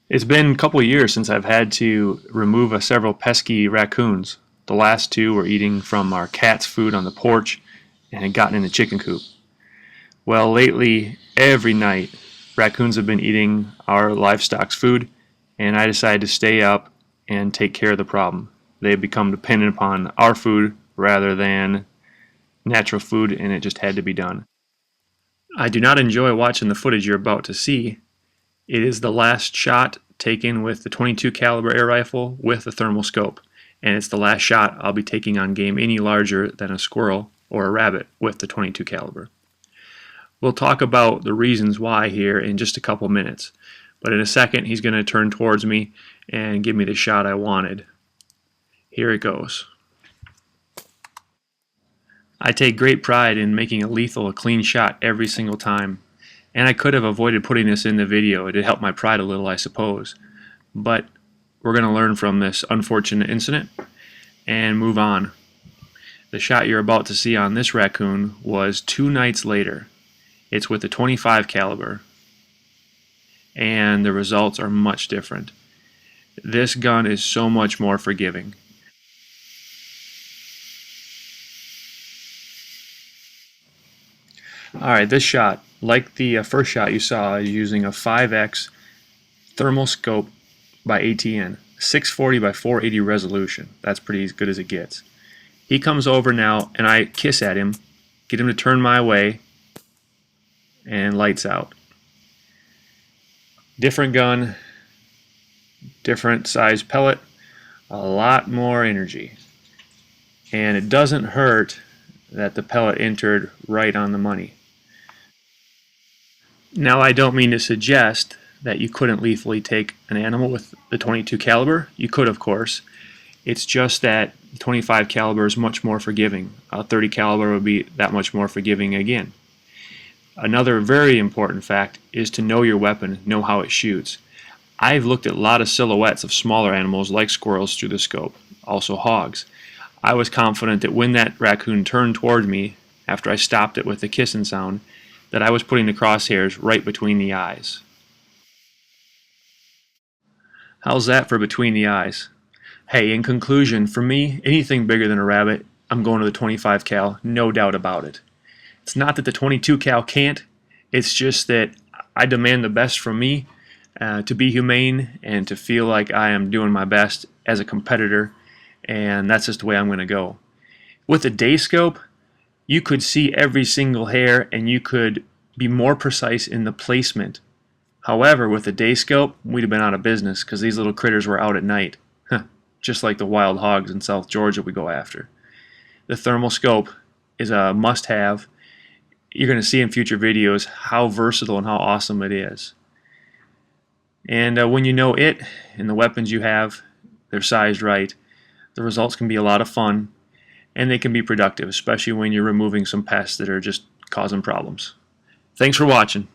It's been a couple of years since I've had to remove several pesky raccoons. The last two were eating from our cat's food on the porch and had gotten in the chicken coop. Well, lately, every night, raccoons have been eating our livestock's food, and I decided to stay up and take care of the problem. They've become dependent upon our food rather than natural food, and it just had to be done. I do not enjoy watching the footage you're about to see. It is the last shot taken with the .22 caliber air rifle with the thermal scope, and it's the last shot I'll be taking on game any larger than a squirrel or a rabbit with the .22 caliber. We'll talk about the reasons why here in just a couple minutes, but in a second he's going to turn towards me and give me the shot I wanted. Here it goes. I take great pride in making a clean shot every single time. And I could have avoided putting this in the video. It'd help my pride a little, I suppose. But we're going to learn from this unfortunate incident and move on. The shot you're about to see on this raccoon was 2 nights later. It's with the .25 caliber. And the results are much different. This gun is so much more forgiving. Alright, this shot, like the first shot you saw, is using a 5x thermal scope by ATN, 640 by 480 resolution. That's pretty as good as it gets. He comes over now, and I kiss at him, get him to turn my way, and lights out. Different gun, different size pellet, a lot more energy. And it doesn't hurt that the pellet entered right on the money. Now, I don't mean to suggest that you couldn't lethally take an animal with the .22 caliber. You could, of course. It's just that the .25 caliber is much more forgiving. A .30 caliber would be that much more forgiving again. Another very important fact is to know your weapon, know how it shoots. I've looked at a lot of silhouettes of smaller animals like squirrels through the scope, also hogs. I was confident that when that raccoon turned toward me, after I stopped it with the kissing sound, that I was putting the crosshairs right between the eyes. How's that for between the eyes? Hey, in conclusion, for me, anything bigger than a rabbit, I'm going to the .25 cal, no doubt about it. It's not that the .22 cal can't, it's just that I demand the best from me to be humane and to feel like I am doing my best as a competitor, and that's just the way I'm going to go. With a day scope, you could see every single hair and you could be more precise in the placement. However, with a day scope, we'd have been out of business because these little critters were out at night, just like the wild hogs in South Georgia we go after. The thermal scope is a must-have. You're going to see in future videos how versatile and how awesome it is. And when you know it and the weapons you have, they're sized right, the results can be a lot of fun. And they can be productive, especially when you're removing some pests that are just causing problems. Thanks for watching.